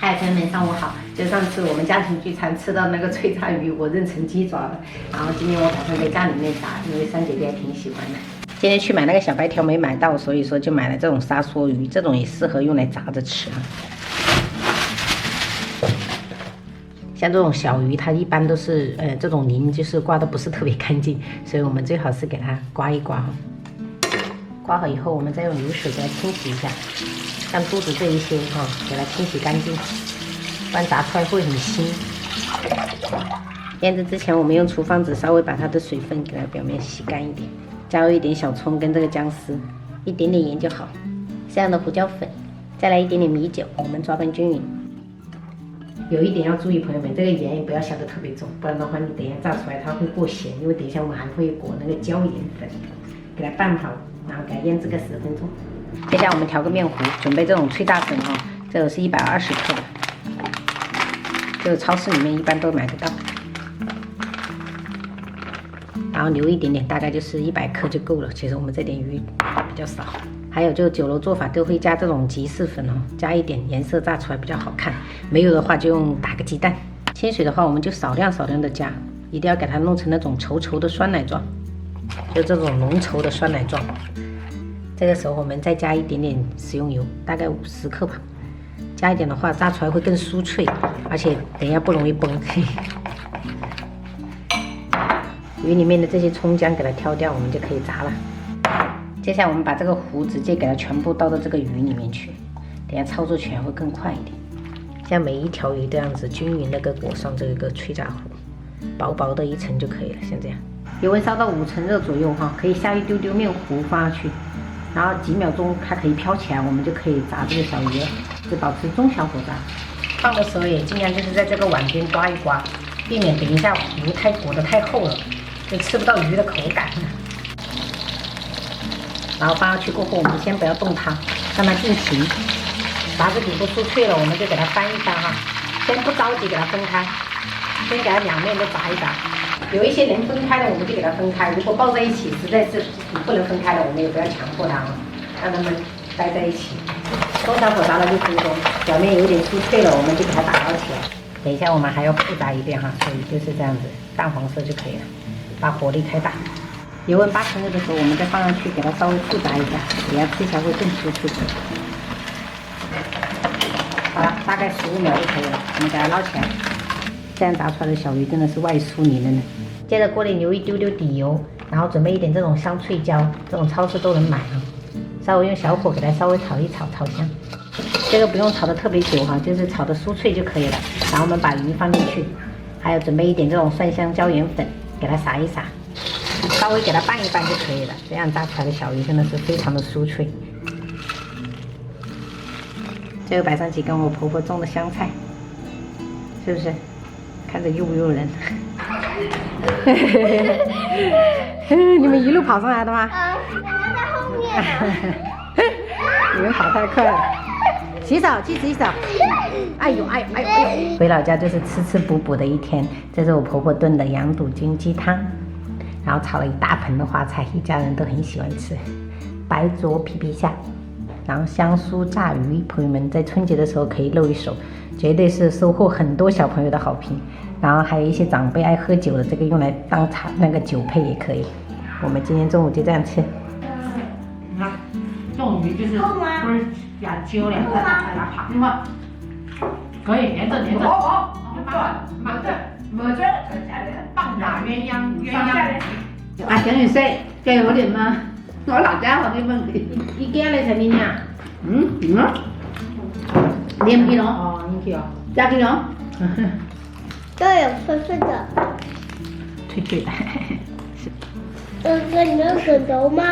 嗨，朋友们，上午好！就上次我们家庭聚餐吃到那个脆炸鱼，我认成鸡爪了。然后今天我打算在家里面炸，因为三姐姐还挺喜欢的。今天去买那个小白条没买到，所以说就买了这种沙梭鱼，这种也适合用来炸着吃啊。像这种小鱼，它一般都是这种鳞就是刮的不是特别干净，所以我们最好是给它刮一刮。刮好以后，我们再用流水给它清洗一下。像肚子这一些给它清洗干净，不然炸出来会很腥。腌制之前，我们用厨房纸稍微把它的水分给它表面吸干一点，加入一点小葱跟这个姜丝，一点点盐就好，这样的胡椒粉，再来一点点米酒，我们抓拌均匀。有一点要注意，朋友们，这个盐也不要下得特别重，不然的话你等一下炸出来它会过咸，因为等一下我们还会裹那个椒盐粉，给它拌好，然后给它腌制个10分钟。接下来我们调个面糊，准备这种脆炸粉这个是120克的，这个超市里面一般都买得到。然后留一点点，大概就是100克就够了。其实我们这点鱼比较少。还有就酒楼做法都会加这种吉士粉加一点颜色炸出来比较好看。没有的话就用打个鸡蛋。清水的话我们就少量的加，一定要给它弄成那种稠稠的酸奶状，就这种浓稠的酸奶状。这个时候我们再加一点点食用油，大概50克吧。加一点的话，炸出来会更酥脆，而且等一下不容易崩。鱼里面的这些葱姜给它挑掉，我们就可以炸了。接下来我们把这个糊直接给它全部倒到这个鱼里面去，等下操作起来会更快一点。像每一条鱼这样子均匀的裹上这个脆炸糊，薄薄的一层就可以了。像这样，油温烧到5成热左右可以下一丢丢面糊放下去。然后几秒钟它可以飘起来，我们就可以炸这个小鱼了，就保持中小火炸。放的时候也尽量就是在这个碗边刮一刮，避免等一下糊裹得太厚了，就吃不到鱼的口感。然后放下去过后，我们先不要动它，让它定型。炸至底部酥脆了，我们就给它翻一翻先不着急给它分开，先给它两面都炸一炸。有一些能分开的，我们就给它分开；如果抱在一起，实在是不能分开的，我们也不要强迫它让它们待在一起。中小火炸了6分钟，表面有点酥脆了，我们就给它打捞起来。等一下我们还要复炸一遍所以就是这样子，淡黄色就可以了。把火力开大，油温8成热的时候，我们再放上去，给它稍微复炸一下，等下吃起来会更酥脆。好了，大概15秒就可以了，我们给它捞起来。这样炸出来的小鱼真的是外酥里嫩的。接着锅里留一丢丢底油，然后准备一点这种香脆椒，这种超市都能买稍微用小火给它稍微炒一炒，炒香。这个不用炒得特别久就是炒得酥脆就可以了。然后我们把鱼放进去，还有准备一点这种蒜香椒盐粉，给它撒一撒，稍微给它拌一拌就可以了。这样炸出来的小鱼真的是非常的酥脆。最后摆上几根我婆婆种的香菜，是不是？看着诱不诱人？你们一路跑上来的吗？我在后面。你们跑太快了。洗手，去洗手。哎呦！回老家就是吃补补的一天。这是我婆婆炖的羊肚菌鸡汤，然后炒了一大盆的花菜，一家人都很喜欢吃。白灼皮皮虾，然后香酥炸鱼，朋友们在春节的时候可以露一手，绝对是收获很多小朋友的好评。然后还有一些长辈爱喝酒的，这个用来当茶酒配也可以。我们今天中午就这样吃。你看，这种鱼就是不是压揪两个大来跑，对吗？可以连着。没事，棒打鸳鸯。啊，小女婿，这有點嗎？我老家學啲乜嘢？依家你食邊呀？2 kilo。哦，1 kilo。加 kilo。这有粉粉的。脆脆的。哥，你有滚轴吗？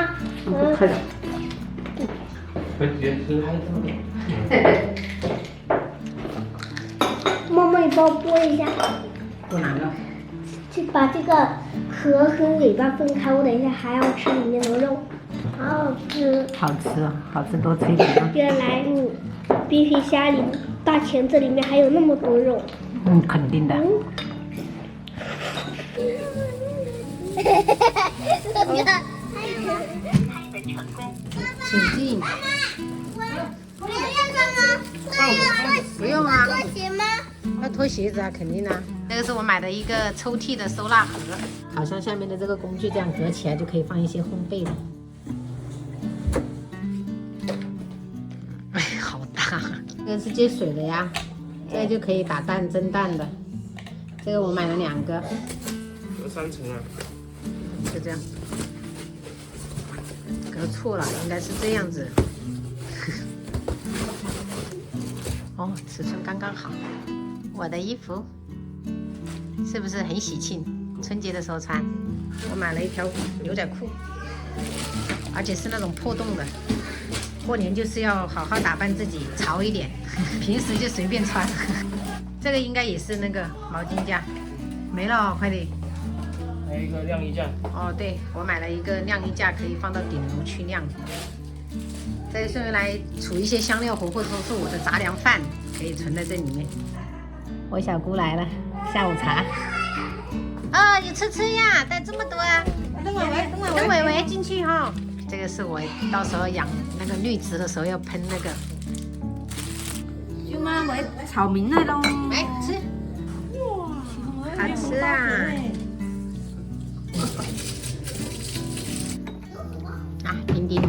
不可以。可以直接吃。还有这么点。妈妈，你帮我剥一下。不难了。去把这个壳和尾巴分开，我等一下还要吃里面的肉，好好吃。好吃哦，好吃多脆点啊！原来皮皮虾里大钳子里面还有那么多肉。肯定的。请进。不用吗？不用啊。脱鞋子啊，肯定啊。这个是我买的一个抽屉的收纳盒，好像下面的这个工具这样隔起来就可以放一些烘焙的。哎，好大！这个是接水的呀，这个就可以打蛋蒸蛋的。这个我买了2个，隔3层啊，就这样。隔错了，应该是这样子。哦，尺寸刚刚好。我的衣服是不是很喜庆？春节的时候穿。我买了一条牛仔裤，而且是那种破洞的。过年就是要好好打扮自己，潮一点，平时就随便穿。这个应该也是那个毛巾架，没了，快点。还有一个晾衣架。哦，对，我买了一个晾衣架，可以放到顶炉去晾。再顺便来储一些香料活或者是我的杂粮饭，可以存在这里面。我小姑来了，下午茶。啊、有吃呀，带这么多啊！等伟伟进去哈。这个是我到时候养那个绿植的时候要喷那个。舅妈，我炒面来咯。来吃。哇，好吃啊！啊，丁丁。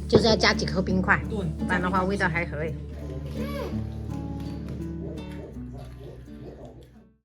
就是要加几颗冰块，不然的话味道还可以。